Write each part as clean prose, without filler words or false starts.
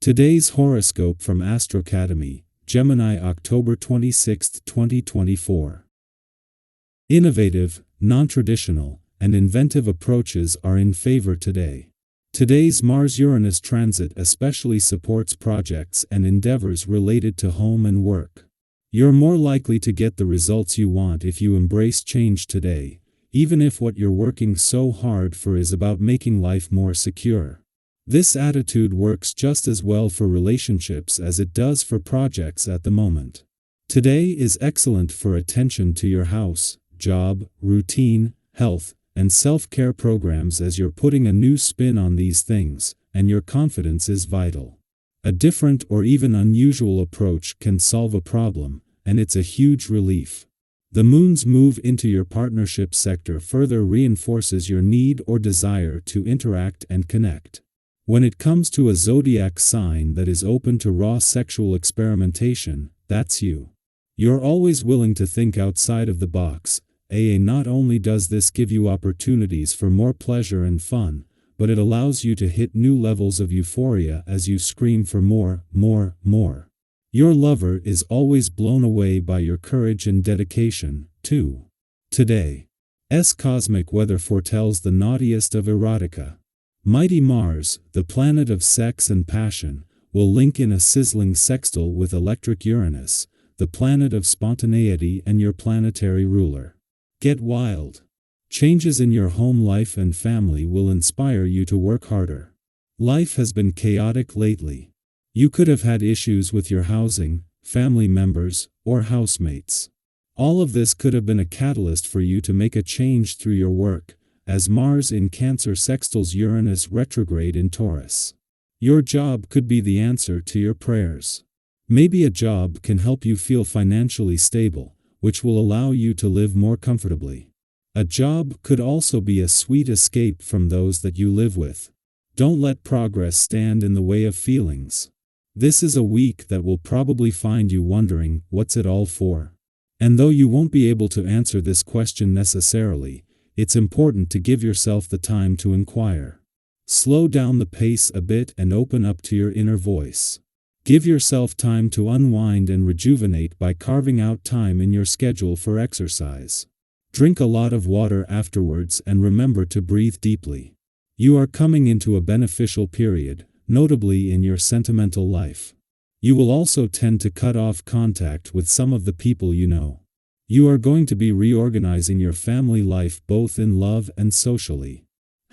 Today's horoscope from AstroCademy, Gemini October 26, 2024. Innovative, non-traditional, and inventive approaches are in favor today. Today's Mars-Uranus transit especially supports projects and endeavors related to home and work. You're more likely to get the results you want if you embrace change today, even if what you're working so hard for is about making life more secure. This attitude works just as well for relationships as it does for projects at the moment. Today is excellent for attention to your house, job, routine, health, and self-care programs as you're putting a new spin on these things, and your confidence is vital. A different or even unusual approach can solve a problem, and it's a huge relief. The moon's move into your partnership sector further reinforces your need or desire to interact and connect. When it comes to a zodiac sign that is open to raw sexual experimentation, that's you. You're always willing to think outside of the box. Not only does this give you opportunities for more pleasure and fun, but it allows you to hit new levels of euphoria as you scream for more, more, more. Your lover is always blown away by your courage and dedication, too. Today's cosmic weather foretells the naughtiest of erotica. Mighty Mars, the planet of sex and passion, will link in a sizzling sextile with electric Uranus, the planet of spontaneity and your planetary ruler. Get wild. Changes in your home life and family will inspire you to work harder. Life has been chaotic lately. You could have had issues with your housing, family members, or housemates. All of this could have been a catalyst for you to make a change through your work, as Mars in Cancer sextiles Uranus retrograde in Taurus. Your job could be the answer to your prayers. Maybe a job can help you feel financially stable, which will allow you to live more comfortably. A job could also be a sweet escape from those that you live with. Don't let progress stand in the way of feelings. This is a week that will probably find you wondering, what's it all for? And though you won't be able to answer this question necessarily, it's important to give yourself the time to inquire. Slow down the pace a bit and open up to your inner voice. Give yourself time to unwind and rejuvenate by carving out time in your schedule for exercise. Drink a lot of water afterwards and remember to breathe deeply. You are coming into a beneficial period, notably in your sentimental life. You will also tend to cut off contact with some of the people you know. You are going to be reorganizing your family life both in love and socially.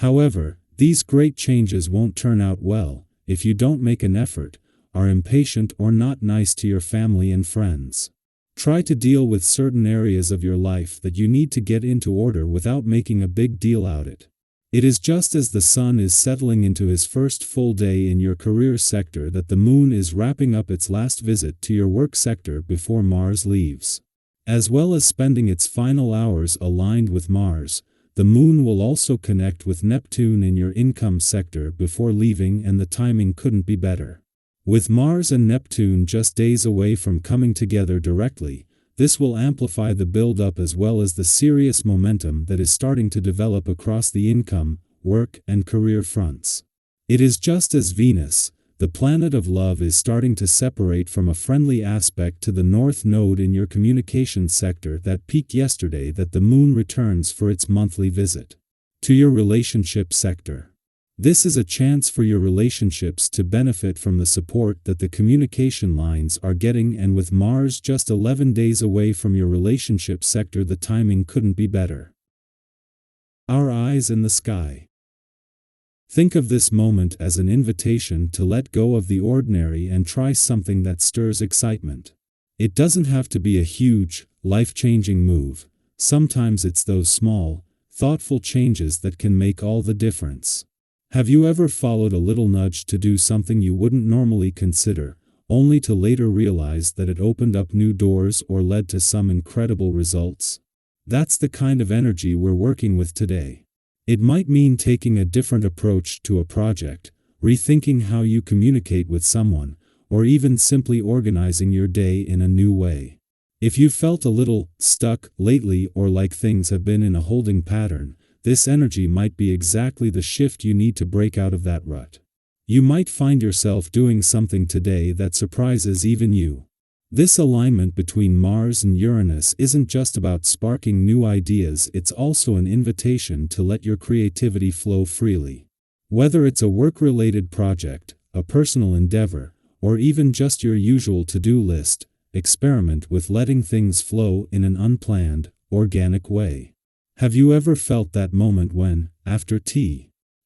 However, these great changes won't turn out well if you don't make an effort, are impatient or not nice to your family and friends. Try to deal with certain areas of your life that you need to get into order without making a big deal out of it. It is just as the sun is settling into his first full day in your career sector that the moon is wrapping up its last visit to your work sector before Mars leaves. As well as spending its final hours aligned with Mars, the moon will also connect with Neptune in your income sector before leaving, and the timing couldn't be better. With Mars and Neptune just days away from coming together directly, this will amplify the build-up as well as the serious momentum that is starting to develop across the income, work, and career fronts. It is just as Venus, the planet of love, is starting to separate from a friendly aspect to the North Node in your communications sector that peaked yesterday that the moon returns for its monthly visit to your relationship sector. This is a chance for your relationships to benefit from the support that the communication lines are getting, and with Mars just 11 days away from your relationship sector, the timing couldn't be better. Our eyes in the sky. Think of this moment as an invitation to let go of the ordinary and try something that stirs excitement. It doesn't have to be a huge, life-changing move. Sometimes it's those small, thoughtful changes that can make all the difference. Have you ever followed a little nudge to do something you wouldn't normally consider, only to later realize that it opened up new doors or led to some incredible results? That's the kind of energy we're working with today. It might mean taking a different approach to a project, rethinking how you communicate with someone, or even simply organizing your day in a new way. If you felt a little stuck lately or like things have been in a holding pattern, this energy might be exactly the shift you need to break out of that rut. You might find yourself doing something today that surprises even you. This alignment between Mars and Uranus isn't just about sparking new ideas, it's also an invitation to let your creativity flow freely. Whether it's a work-related project, a personal endeavor, or even just your usual to-do list, experiment with letting things flow in an unplanned, organic way. Have you ever felt that moment when, after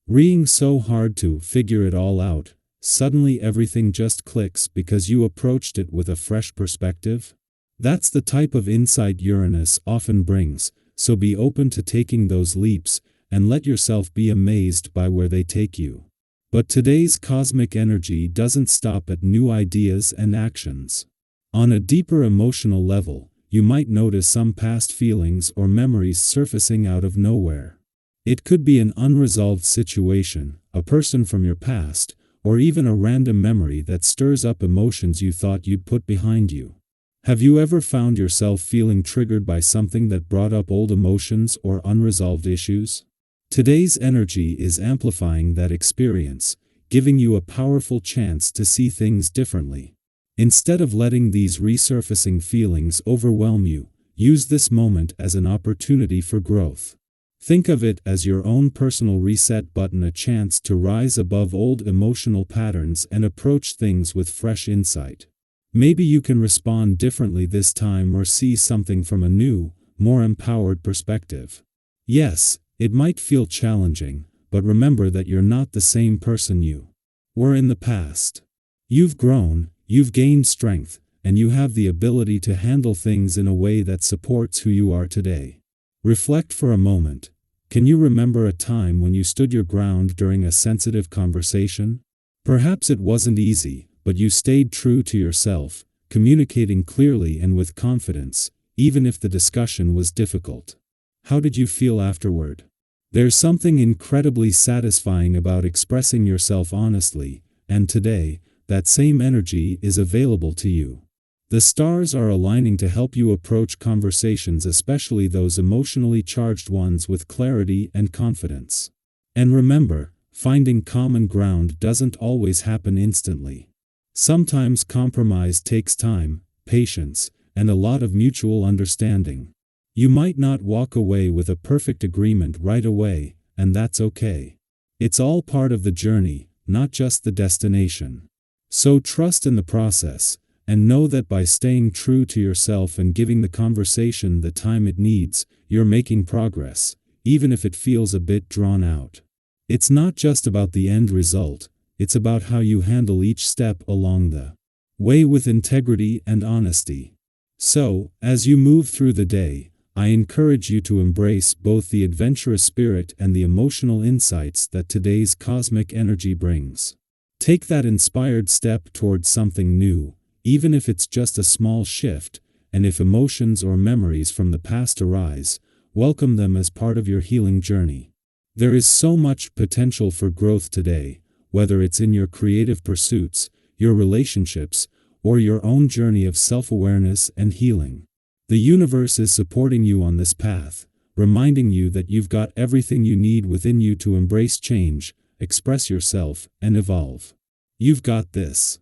reading so hard to figure it all out, suddenly everything just clicks because you approached it with a fresh perspective? That's the type of insight Uranus often brings, so be open to taking those leaps, and let yourself be amazed by where they take you. But today's cosmic energy doesn't stop at new ideas and actions. On a deeper emotional level, you might notice some past feelings or memories surfacing out of nowhere. It could be an unresolved situation, a person from your past, or even a random memory that stirs up emotions you thought you'd put behind you. Have you ever found yourself feeling triggered by something that brought up old emotions or unresolved issues? Today's energy is amplifying that experience, giving you a powerful chance to see things differently. Instead of letting these resurfacing feelings overwhelm you, use this moment as an opportunity for growth. Think of it as your own personal reset button, a chance to rise above old emotional patterns and approach things with fresh insight. Maybe you can respond differently this time or see something from a new, more empowered perspective. Yes, it might feel challenging, but remember that you're not the same person you were in the past. You've grown, you've gained strength, and you have the ability to handle things in a way that supports who you are today. Reflect for a moment. Can you remember a time when you stood your ground during a sensitive conversation? Perhaps it wasn't easy, but you stayed true to yourself, communicating clearly and with confidence, even if the discussion was difficult. How did you feel afterward? There's something incredibly satisfying about expressing yourself honestly, and today, that same energy is available to you. The stars are aligning to help you approach conversations, especially those emotionally charged ones, with clarity and confidence. And remember, finding common ground doesn't always happen instantly. Sometimes compromise takes time, patience, and a lot of mutual understanding. You might not walk away with a perfect agreement right away, and that's okay. It's all part of the journey, not just the destination. So trust in the process, and know that by staying true to yourself and giving the conversation the time it needs, you're making progress, even if it feels a bit drawn out. It's not just about the end result, it's about how you handle each step along the way with integrity and honesty. So, as you move through the day, I encourage you to embrace both the adventurous spirit and the emotional insights that today's cosmic energy brings. Take that inspired step towards something new, even if it's just a small shift, and if emotions or memories from the past arise, welcome them as part of your healing journey. There is so much potential for growth today, whether it's in your creative pursuits, your relationships, or your own journey of self-awareness and healing. The universe is supporting you on this path, reminding you that you've got everything you need within you to embrace change, express yourself, and evolve. You've got this.